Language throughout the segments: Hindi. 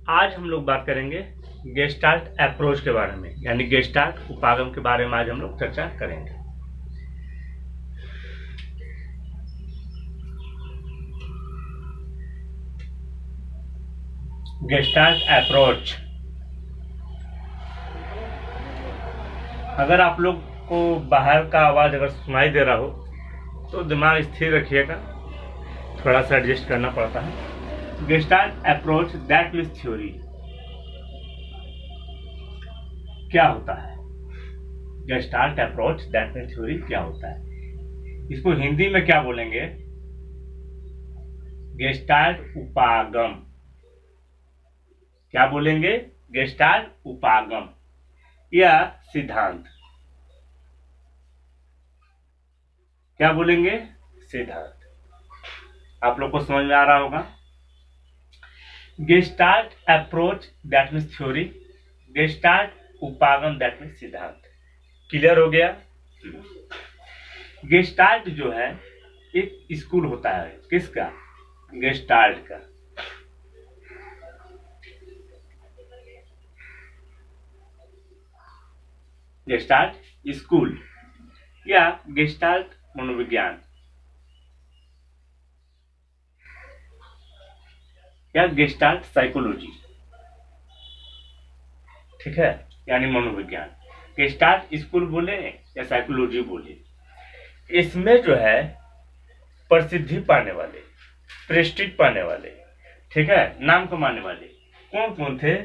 आज हम लोग बात करेंगे गेस्टाल्ट अप्रोच के बारे में, यानी गेस्टाल्ट उपागम के बारे में आज हम लोग चर्चा करेंगे। गेस्टाल्ट अप्रोच, अगर आप लोग को बाहर का आवाज अगर सुनाई दे रहा हो तो दिमाग स्थिर रखिएगा, थोड़ा सा एडजस्ट करना पड़ता है। Gestalt approach that means theory क्या होता है? Gestalt approach that means theory क्या होता है? इसको हिंदी में क्या बोलेंगे? गेस्टाल्ट उपागम। क्या बोलेंगे? गेस्टाल्ट उपागम या सिद्धांत। क्या बोलेंगे? सिद्धांत। आप लोग को समझ में आ रहा होगा। Gestalt approach that means theory, gestalt उपागम दैट मीन्स सिद्धांत। क्लियर हो गया? गेस्टाल्ट जो है एक स्कूल होता है। किसका? गेस्टाल्ट का। गेस्टाल्ट स्कूल या गेस्टाल्ट मनोविज्ञान या गेस्टाल्ट साइकोलॉजी, ठीक है, यानी मनोविज्ञान। गेस्टाल्ट स्कूल बोले या साइकोलॉजी बोले, इसमें जो है प्रसिद्धि पाने वाले, प्रेस्टीज पाने वाले, ठीक है, नाम कमाने वाले कौन कौन थे?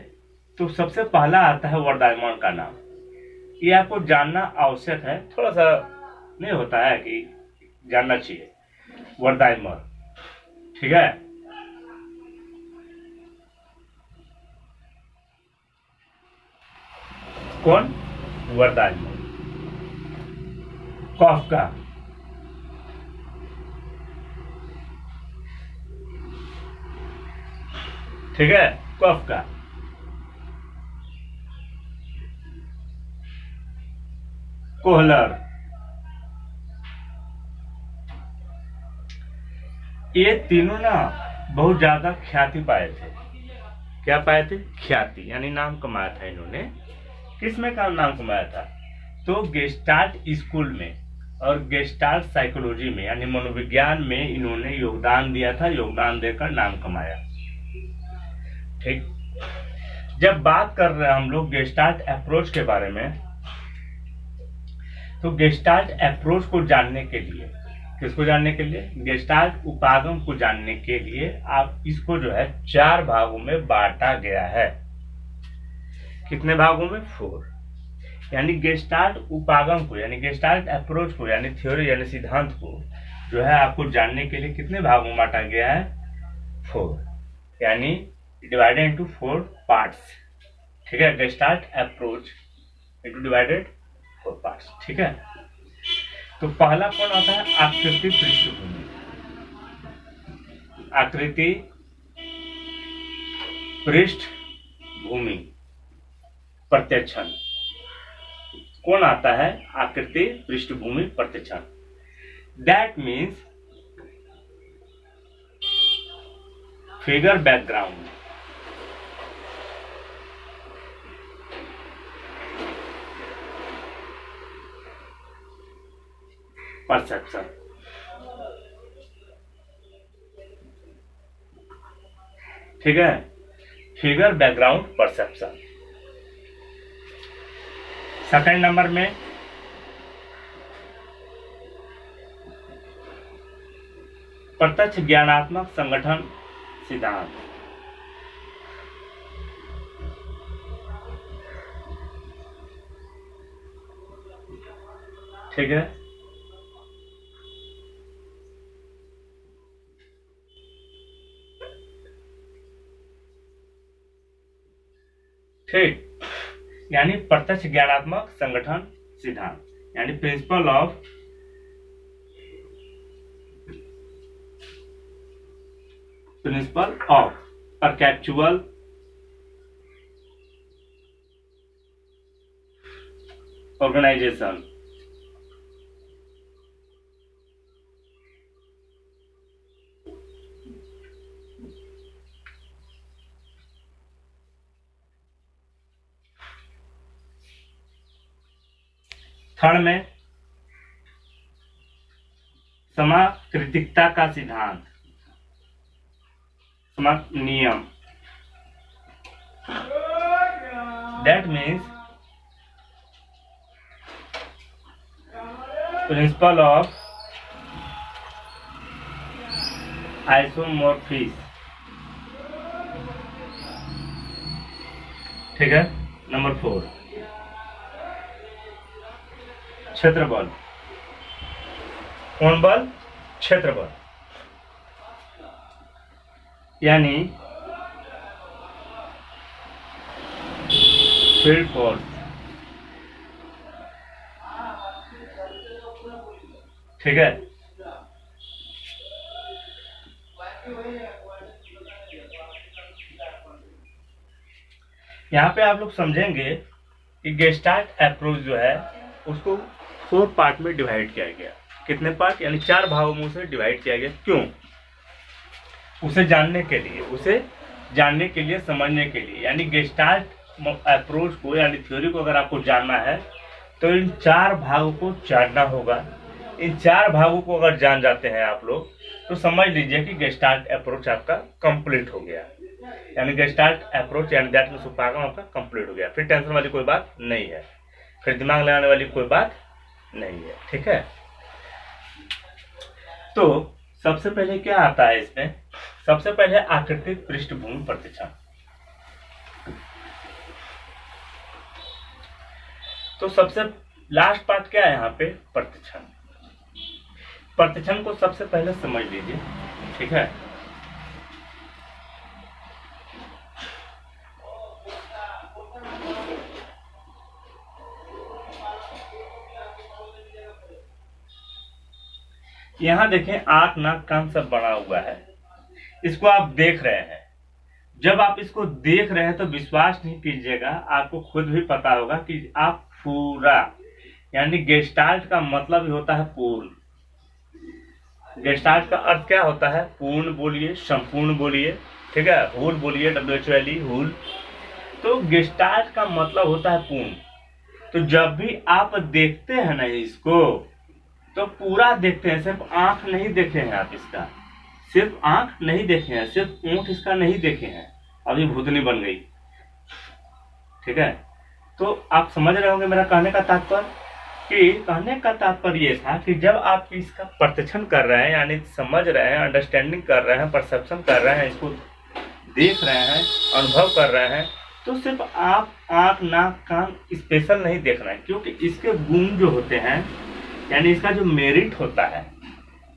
तो सबसे पहला आता है वर्दायमन का नाम। ये आपको जानना आवश्यक है, थोड़ा सा नहीं होता है कि जानना चाहिए। वर्दायमन, ठीक है। कौन? वर्दायमन। कॉफका, ठीक है, कॉफका। कोहलर। ये तीनों ना बहुत ज्यादा ख्याति पाए थे। क्या पाए थे? ख्याति, यानी नाम कमाया था इन्होंने। किसमें का नाम कमाया था? तो गेस्टाल्ट स्कूल में और गेस्टाल्ट साइकोलॉजी में, यानी मनोविज्ञान में इन्होंने योगदान दिया था, योगदान देकर नाम कमाया। ठीक। जब बात कर रहे हैं हम लोग गेस्टाल्ट अप्रोच के बारे में, तो गेस्टाल्ट अप्रोच को जानने के लिए, किसको जानने के लिए? गेस्टाल्ट उपागम को जानने के लिए आप इसको जो है 4 भागों में बांटा गया है। कितने भागों में? 4। यानी गेस्टाल्ट उपागम को, यानी गेस्टाल्ट अप्रोच को, यानी थ्योरी यानी सिद्धांत को जो है आपको जानने के लिए कितने भागों में बांटा गया है? 4, यानी डिवाइडेड इनटू 4 पार्ट्स, ठीक है। Gestalt approach into divided 4 parts, ठीक है। तो पहला कौन आता है? आकृति पृष्ठभूमि। आकृति पृष्ठभूमि प्रत्यक्षण। कौन आता है? आकृति पृष्ठभूमि प्रत्यक्षण। That means figure background. Perception, ठीक है, figure background perception. Second number में प्रत्यक्ष ज्ञानात्मक संगठन सिद्धांत, ठीक है। ठीक, यानी प्रत्यक्ष ज्ञानात्मक संगठन सिद्धांत, यानी प्रिंसिपल ऑफ परकैप्चुअल ऑर्गेनाइजेशन, थर्ड में समाकृतिकता का सिद्धांत, नियम, that means principle of isomorphism. ठीक है। नंबर 4 क्षेत्र बल। कौन बल? क्षेत्र बल, यानी फील्ड फोर्स। ठीक है। यहाँ पे आप लोग समझेंगे कि गेस्टाल्ट अप्रोच जो है उसको 4 पार्ट में डिवाइड किया गया। कितने पार्ट? यानी 4 भागों में उसे डिवाइड किया गया। क्यों? उसे जानने के लिए, समझने के लिए। यानी गेस्टाल्ट अप्रोच को यानी थ्योरी को अगर आपको जानना है तो इन 4 भागों को जानना होगा। इन 4 भागों को अगर जान जाते हैं आप लोग तो समझ लीजिए कि गेस्टाल्ट अप्रोच आपका कंप्लीट हो गया। यानी गेस्टाल्ट अप्रोच यानी दैट मींस उपागम आपका कंप्लीट हो गया। फिर टेंशन वाली कोई बात नहीं है, फिर दिमाग लगाने वाली कोई बात नहीं है। ठीक है। तो सबसे पहले क्या आता है इसमें? सबसे पहले आकृतिक पृष्ठभूमि प्रतिच्छन। तो सबसे लास्ट पार्ट क्या है यहाँ पे? प्रतिच्छन। प्रतिच्छन को सबसे पहले समझ लीजिए। ठीक है। यहाँ देखें, आंख, नाक, कान सब बना हुआ है। इसको आप देख रहे हैं। जब आप इसको देख रहे हैं तो विश्वास नहीं कीजिएगा, आपको खुद भी पता होगा कि आप पूरा, यानी गेस्टाल्ट का मतलब ही होता है पूर्ण। गेस्टाल्ट का अर्थ क्या होता है? पूर्ण बोलिए, संपूर्ण बोलिए। ठीक है। होल बोलिए, WHOLE, होल। तो गेस्टाल्ट का मतलब होता है पूर्ण। तो जब भी आप देखते हैं ना इसको तो पूरा देखते हैं, सिर्फ आंख नहीं देखे हैं आप इसका, सिर्फ आंख नहीं देखे हैं, सिर्फ ऊंट इसका नहीं देखे हैं। अभी भूतनी बन गई। ठीक है। तो आप समझ रहे होंगे मेरा कहने का तात्पर्य। कि कहने का तात्पर्य ये था कि जब आप इसका प्रतिच्छन कर रहे हैं, यानी समझ रहे हैं, अंडरस्टैंडिंग कर रहे हैं, परसेप्शन कर रहे हैं, इसको देख रहे हैं, अनुभव कर रहे हैं, तो सिर्फ आप आंख, नाक, कान स्पेशल नहीं देख रहे हैं, क्योंकि इसके गुण जो होते हैं, यानी इसका जो मेरिट होता है,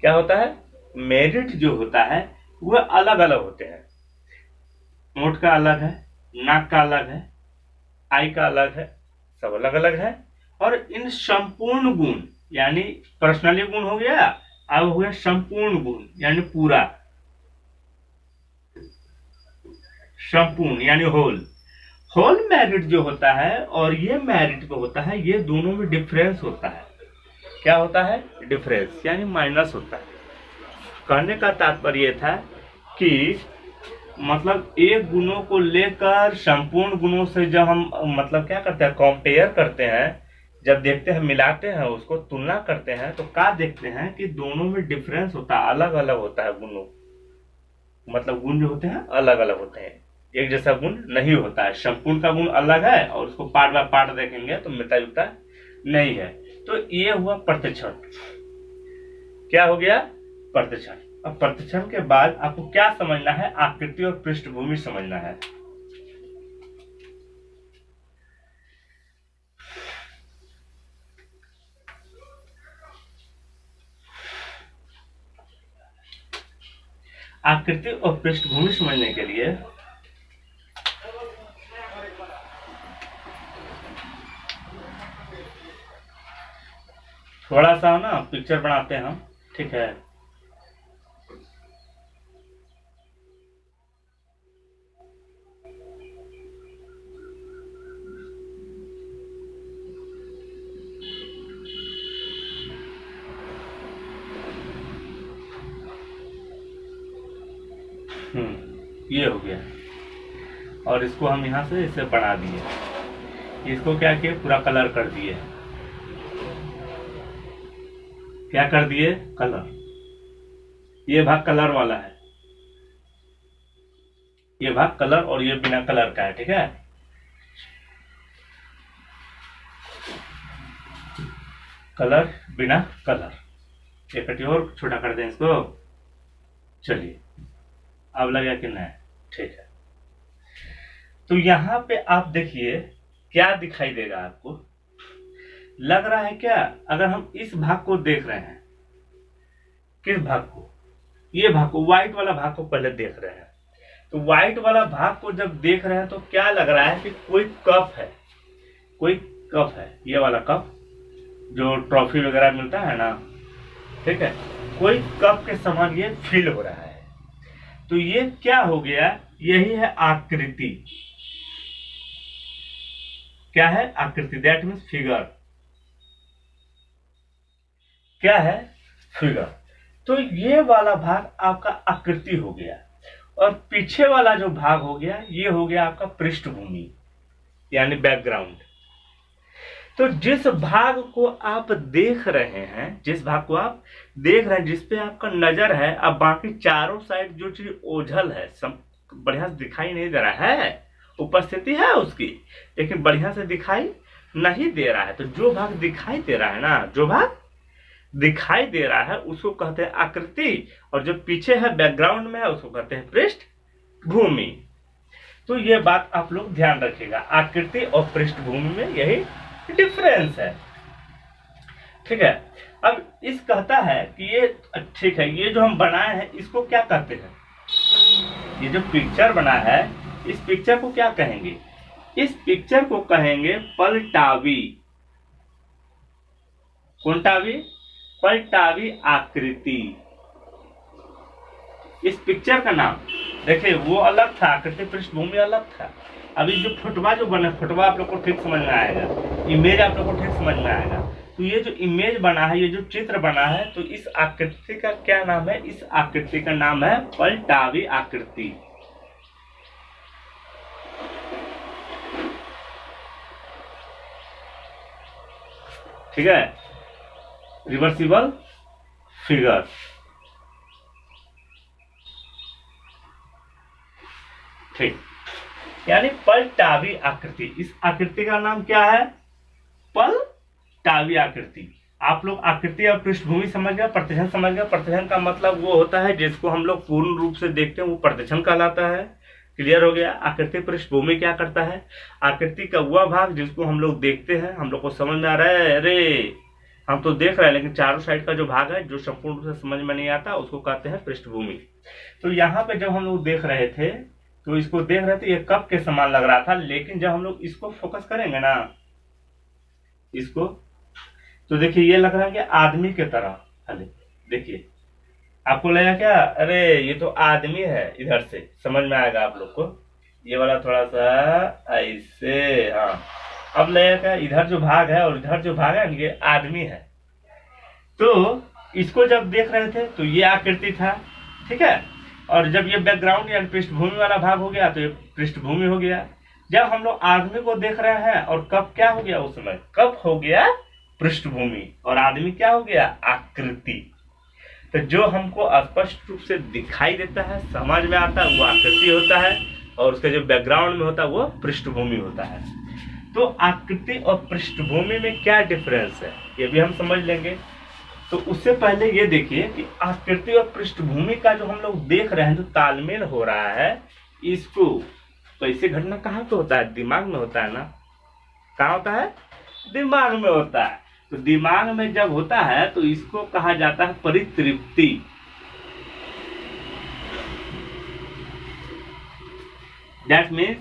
क्या होता है? मेरिट जो होता है वह अलग अलग होते हैं। होंठ का अलग है, नाक का अलग है, आई का अलग है, सब अलग अलग है। और इन संपूर्ण गुण, यानी पर्सनली गुण हो गया, अब हो गया संपूर्ण गुण, यानी पूरा, संपूर्ण यानी होल मेरिट जो होता है और ये मेरिट जो होता है, ये दोनों में डिफरेंस होता है। क्या होता है? डिफरेंस, यानी माइनस होता है। कहने का तात्पर्य था कि मतलब एक गुणों को लेकर संपूर्ण गुणों से जब हम मतलब क्या करते हैं, कंपेयर करते हैं, जब देखते हैं, मिलाते हैं, उसको तुलना करते हैं, तो क्या देखते हैं कि दोनों में डिफरेंस होता है, अलग अलग होता है गुणों, मतलब गुण जो होते हैं अलग अलग होते हैं, एक जैसा गुण नहीं होता है। संपूर्ण का गुण अलग है और उसको पार्ट बाय पार्ट देखेंगे तो मिलता जुलता नहीं है। तो ये हुआ प्रतिच्छन। क्या हो गया? प्रतिच्छन। अब प्रतिच्छन के बाद आपको क्या समझना है? आकृति और पृष्ठभूमि समझना है। आकृति और पृष्ठभूमि समझने के लिए थोड़ा सा ना पिक्चर बनाते हैं हम। ठीक है। ये हो गया और इसको हम यहाँ से इसे बना दिए, इसको क्या किए? पूरा कलर कर दिए। क्या कर दिए, कलर। ये भाग कलर वाला है, ये भाग कलर और ये बिना कलर का है, ठीक है। कलर बिना कलर, एक कटी और छोटा कर दें इसको। चलिए अब लगा कि नहीं, ठीक है। तो यहां पे आप देखिए क्या दिखाई देगा आपको, लग रहा है क्या, अगर हम इस भाग को देख रहे हैं, किस भाग को, ये भाग को, व्हाइट वाला भाग को पहले देख रहे हैं, तो व्हाइट वाला भाग को जब देख रहे हैं तो क्या लग रहा है कि कोई कप है, कोई कप है, ये वाला कप जो ट्रॉफी वगैरह मिलता है ना, ठीक है, कोई कप के समान ये फील हो रहा है। तो ये क्या हो गया, यही है आकृति। क्या है, आकृति, दैट मीन्स फिगर। क्या है, फिगर। तो ये वाला भाग आपका आकृति हो गया, और पीछे वाला जो भाग हो गया ये हो गया आपका पृष्ठभूमि यानी बैकग्राउंड। तो जिस भाग को आप देख रहे हैं, जिस भाग को आप देख रहे हैं, जिसपे आपका नजर है, अब बाकी चारों साइड जो चीज ओझल है, बढ़िया से दिखाई नहीं दे रहा है, उपस्थिति है उसकी लेकिन बढ़िया से दिखाई नहीं दे रहा है। तो जो भाग दिखाई दे रहा है ना, जो भाग दिखाई दे रहा है उसको कहते हैं आकृति, और जो पीछे है बैकग्राउंड में है उसको कहते हैं पृष्ठभूमि। तो ये बात आप लोग ध्यान रखिएगा, आकृति और पृष्ठभूमि में यही डिफरेंस है, ठीक है। अब इस कहता है कि ये ठीक है, ये जो हम बनाए हैं इसको क्या कहते हैं, ये जो पिक्चर बना है इस पिक्चर को क्या कहेंगे, इस पिक्चर को कहेंगे पलटावी। कौन टावी, पलटावी आकृति। इस पिक्चर का नाम देखिए वो अलग था, आकृति पृष्ठभूमि अलग था। अभी जो फुटवा जो बना, फुटवा आप लोग को ठीक समझ में आएगा, इमेज आप लोग को ठीक समझ में आएगा। तो ये जो इमेज बना है, ये जो चित्र बना है, तो इस आकृति का क्या नाम है, इस आकृति का नाम है पलटावी आकृति। ठीक है, रिवर्सिबल फिगर। ठीक, यानी पलटावी आकृति। इस आकृति का नाम क्या है, पलटावी आकृति। आप लोग आकृति और पृष्ठभूमि समझ गए, प्रतिछन समझ गए। प्रतिछन का मतलब वो होता है जिसको हम लोग पूर्ण रूप से देखते हैं, वो प्रतिछन कहलाता है। क्लियर हो गया। आकृति पृष्ठभूमि क्या करता है, आकृति का वह भाग जिसको हम लोग देखते हैं, हम लोग को समझ में आ रहा है, अरे हम तो देख रहे हैं लेकिन चारों साइड का जो भाग है जो संपूर्ण रूप से समझ में नहीं आता, उसको कहते हैं पृष्ठभूमि। तो यहाँ पे जब हम लोग देख रहे थे तो इसको देख रहे थे, ये कप के समान लग रहा था, लेकिन जब हम लोग इसको फोकस करेंगे ना, इसको, तो देखिए ये लग रहा है कि आदमी के तरह। अरे देखिए, आपको लगा क्या, अरे ये तो आदमी है, इधर से समझ में आएगा आप लोग को। ये वाला थोड़ा सा ऐसे, हाँ अब लगेगा क्या, इधर जो भाग है और इधर जो भाग है ये आदमी है। तो इसको जब देख रहे थे तो ये आकृति था, ठीक है। और जब ये बैकग्राउंड यानी पृष्ठभूमि वाला भाग हो गया तो ये पृष्ठभूमि हो गया। जब हम लोग आदमी को देख रहे हैं और कप क्या हो गया, उस समय कप हो गया पृष्ठभूमि और आदमी क्या हो गया, आकृति। तो जो हमको स्पष्ट रूप से दिखाई देता है, समझ में आता है, वो आकृति होता है, और उसका जो बैकग्राउंड में होता है वो पृष्ठभूमि होता है। तो आकृति और पृष्ठभूमि में क्या डिफरेंस है ये भी हम समझ लेंगे। तो उससे पहले ये देखिए कि आकृति और पृष्ठभूमि का जो हम लोग देख रहे हैं, जो तालमेल हो रहा है, इसको कैसे घटना कहाँ पे होता है, दिमाग में होता है ना। कहाँ होता है, दिमाग में होता है। तो दिमाग में जब होता है तो इसको कहा जाता है परितृप्ति। दैट मीन्स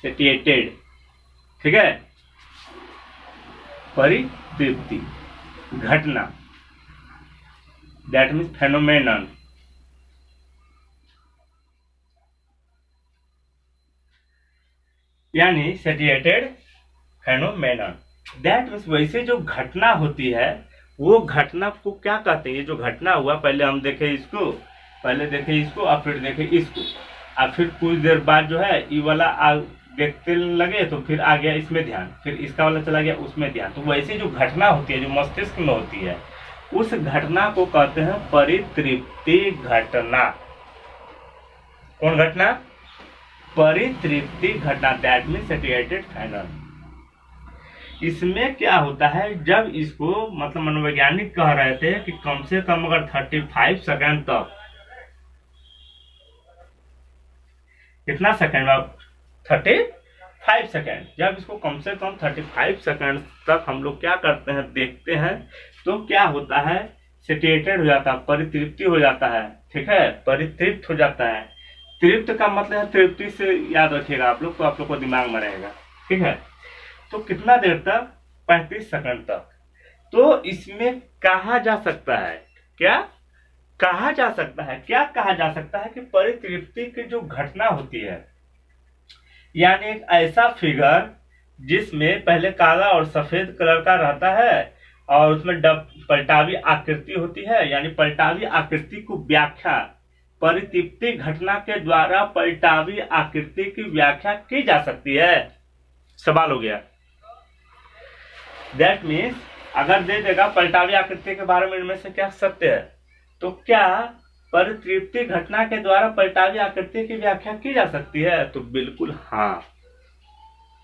सेटिएटेड, ठीक है। परितृप्ति, घटना, दैट मीन्स फेनोमेनन। यानी सेटिएटेड फेनोमेनन, दैट मीन्स वैसे जो घटना होती है वो घटना को क्या कहते हैं। ये जो घटना हुआ, पहले हम देखे इसको, पहले देखे इसको और फिर देखे इसको, और फिर कुछ देर बाद जो है ये वाला देखते लगे तो फिर आ गया इसमें ध्यान, फिर इसका वाला चला गया उसमें ध्यान। तो वैसे जो घटना होती है जो मस्तिष्क में होती है, उस घटना को कहते हैं परितृप्ति घटना। कौन घटना? परितृप्ति घटना, दैट मीन्स सैटिस्फैक्टेड फाइनल। इसमें क्या होता है, जब इसको मतलब मनोवैज्ञानिक कह रहे थे कि कम से कम अगर 35 सेकंड तक, कितना सेकंड? 35 सेकंड। जब इसको कम से कम 35 सेकंड तक हम लोग क्या करते हैं, देखते हैं, तो क्या होता है, सैटिस्फैक्टेड हो जाता है, परितृप्ति हो जाता है। ठीक है, परितृप्त हो जाता है। तृप्त का मतलब है तृप्ति से, याद रखिएगा आप लोग, तो आप लोग को दिमाग में रहेगा। ठीक है, तो कितना देर तक? 35 सेकंड तक। तो इसमें कहा जा सकता है, क्या कहा जा सकता है, क्या कहा जा सकता है कि परितृप्ति की जो घटना होती है, यानी एक ऐसा फिगर जिसमें पहले काला और सफेद कलर का रहता है और उसमें पलटावी आकृति होती है, यानी पलटावी आकृति को व्याख्या, परितृप्ति घटना के द्वारा पलटावी आकृति की व्याख्या की जा सकती है। सवाल हो गया। दैट मीन्स अगर दे देगा पलटावी आकृति के बारे में इनमें से क्या सत्य है, तो क्या परितृप्ति घटना के द्वारा पलटावी आकृति की व्याख्या की जा सकती है? तो बिल्कुल हाँ,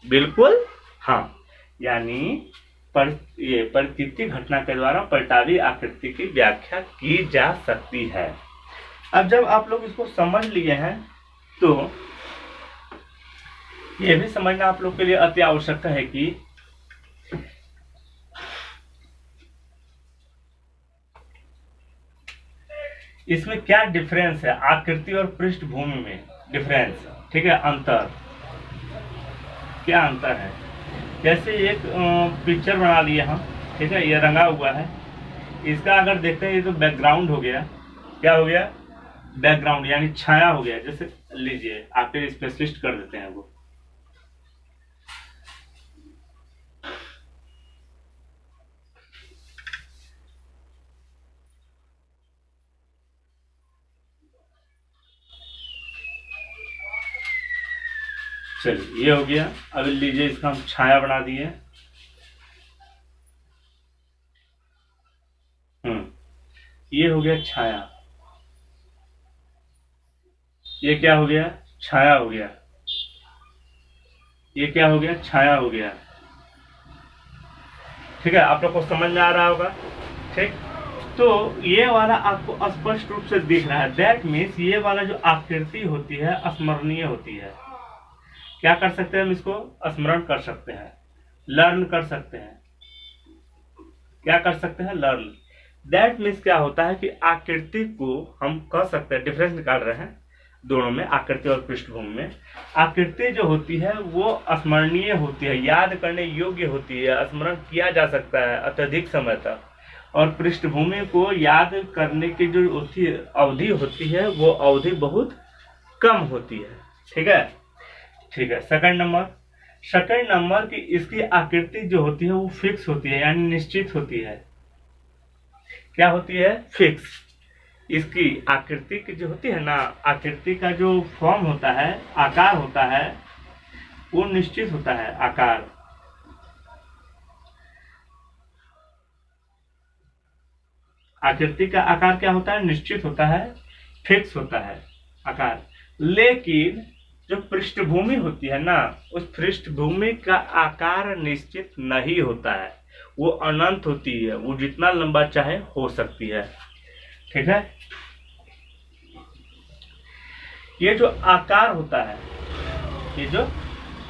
बिल्कुल हाँ, यानी ये परितृप्ति घटना के द्वारा पलटावी आकृति की व्याख्या की जा सकती है। अब जब आप लोग इसको समझ लिए हैं, तो यह भी समझना आप लोग के लिए अति आवश्यक है कि इसमें क्या डिफरेंस है आकृति और पृष्ठभूमि में, डिफरेंस। ठीक है, अंतर, क्या अंतर है। जैसे एक पिक्चर बना लिए हम, ठीक है, ये रंगा हुआ है, इसका अगर देखते हैं ये तो बैकग्राउंड हो गया। क्या हो गया? बैकग्राउंड, यानी छाया हो गया। जैसे लीजिए, आपके स्पेशलिस्ट कर देते हैं वो। चलिए, ये हो गया। अब लीजिए, इसका हम छाया बना दिए। ये हो गया छाया। ये क्या हो गया? छाया हो गया। ये क्या हो गया? छाया हो गया। ठीक है, आप लोग को समझ में आ रहा होगा। ठीक, तो ये वाला आपको स्पष्ट रूप से दिख रहा है। दैट मीन्स ये वाला जो आकृति होती है स्मरणीय होती है। क्या कर सकते हैं हम? इसको स्मरण कर सकते हैं, लर्न कर सकते हैं। क्या कर सकते हैं? लर्न। दैट मीन्स क्या होता है कि आकृति को हम कह सकते हैं, डिफरेंस निकाल रहे हैं दोनों में, आकृति और पृष्ठभूमि में। आकृति जो होती है वो स्मरणीय होती है, याद करने योग्य होती है, स्मरण किया जा सकता है अत्यधिक समय तक। और पृष्ठभूमि को याद करने की जो अवधि होती है, वो अवधि बहुत कम होती है। ठीक है, ठीक है। सेकंड नंबर की इसकी आकृति जो होती है वो फिक्स होती है, यानी निश्चित होती है। क्या होती है? फिक्स। इसकी आकृति की जो होती है ना, आकृति का जो फॉर्म होता है, आकार होता है, वो निश्चित होता है। आकार, आकृति का आकार क्या होता है? निश्चित होता है, फिक्स होता है आकार। लेकिन जो पृष्ठभूमि होती है ना, उस पृष्ठभूमि का आकार निश्चित नहीं होता है, वो अनंत होती है, वो जितना लंबा चाहे हो सकती है। ठीक है, ये जो आकार होता है, ये जो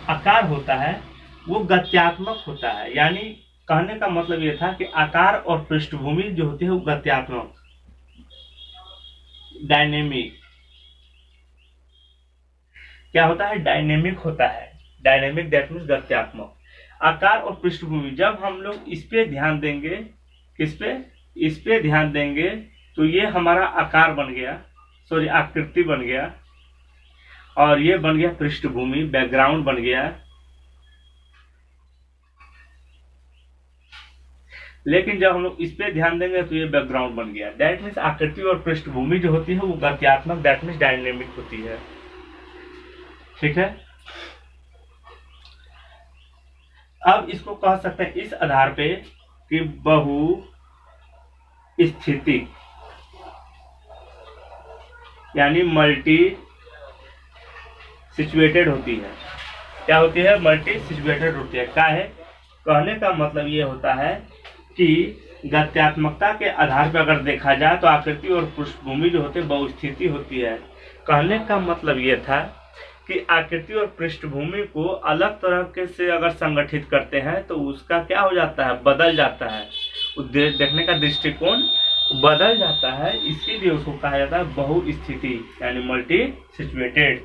आकार होता है वो गत्यात्मक होता है। यानी कहने का मतलब ये था कि आकार और पृष्ठभूमि जो होती है वो गत्यात्मक, डायनेमिक। क्या होता है? डायनेमिक होता है। डायनेमिक दैट मीन्स गत्यात्मक। आकार और पृष्ठभूमि, जब हम लोग इस पे ध्यान देंगे, किस पे? इस पे ध्यान देंगे, तो ये हमारा आकार बन गया, सॉरी आकृति बन गया, और ये बन गया पृष्ठभूमि, बैकग्राउंड बन गया। लेकिन जब हम लोग इस पे ध्यान देंगे तो ये बैकग्राउंड बन गया। दैट मीन्स आकृति और पृष्ठभूमि जो होती है वो गत्यात्मक, दैट मीन्स डायनेमिक होती है। ठीक है, अब इसको कह सकते हैं इस आधार पे कि बहु स्थिति यानी मल्टी सिचुएटेड होती है। क्या होती है? मल्टी सिचुएटेड होती है। क्या है कहने का मतलब ये होता है कि गत्यात्मकता के आधार पर अगर देखा जाए तो आकृति और पृष्ठभूमि जो होते हैं बहुस्थिति होती है। कहने का मतलब ये था कि आकृति और पृष्ठभूमि को अलग तरह के से अगर संगठित करते हैं तो उसका क्या हो जाता है? बदल जाता है, देखने का दृष्टिकोण बदल जाता है। इसीलिए उसको कहा जाता है बहुस्थिति यानी मल्टी सिचुएटेड।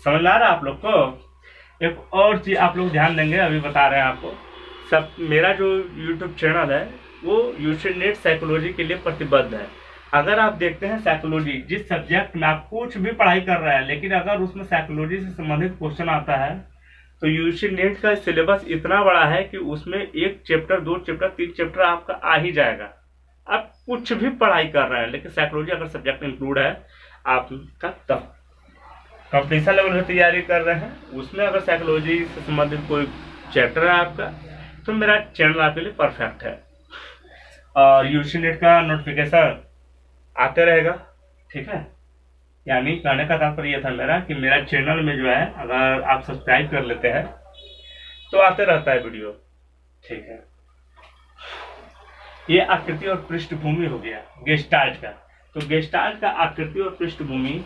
समझ आ रहा है आप लोग को? एक और चीज आप लोग ध्यान देंगे, अभी बता रहे हैं आपको। सब मेरा जो YouTube चैनल है वो यूसीनेट साइकोलॉजी के लिए प्रतिबद्ध है। अगर आप देखते हैं साइकोलॉजी, जिस सब्जेक्ट में आप कुछ भी पढ़ाई कर रहे हैं, लेकिन अगर उसमें साइकोलॉजी से संबंधित क्वेश्चन आता है तो यूसीनेट का सिलेबस इतना बड़ा है कि उसमें 1 चैप्टर 2 चैप्टर 3 चैप्टर आपका आ ही जाएगा। आप कुछ भी पढ़ाई कर रहे हैं लेकिन साइकोलॉजी अगर सब्जेक्ट इंक्लूड है आपका, तब कंपटीशन लेवल की तैयारी कर रहे हैं उसमें अगर साइकोलॉजी से संबंधित कोई चैप्टर है आपका, तो मेरा चैनल आपके लिए परफेक्ट है। और यूसीनेट का नोटिफिकेशन आते रहेगा, ठीक है। यानी कहने का तात्पर्य यह था मेरा कि मेरा चैनल में जो है अगर आप सब्सक्राइब कर लेते हैं तो आते रहता है वीडियो, ठीक है। ये आकृति और पृष्ठभूमि हो गया गेस्टाल्ट का। तो गेस्टाल्ट का आकृति और पृष्ठभूमि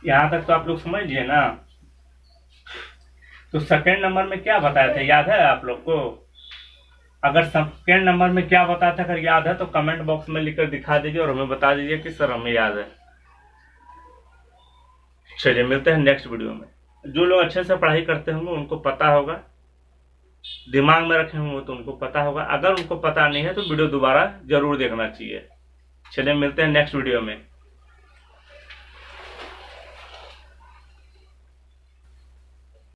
यहां तक तो आप लोग समझ लिए ना। तो सेकेंड नंबर में क्या बताया था, याद है आप लोग को? अगर सेकेंड नंबर में क्या बताया था अगर याद है तो कमेंट बॉक्स में लिखकर दिखा दीजिए और हमें बता दीजिए कि सर हमें याद है। चलिए मिलते हैं नेक्स्ट वीडियो में। जो लोग अच्छे से पढ़ाई करते होंगे उनको पता होगा, दिमाग में रखे होंगे तो उनको पता होगा। अगर उनको पता नहीं है तो वीडियो दोबारा जरूर देखना चाहिए। चलिए मिलते हैं नेक्स्ट वीडियो में।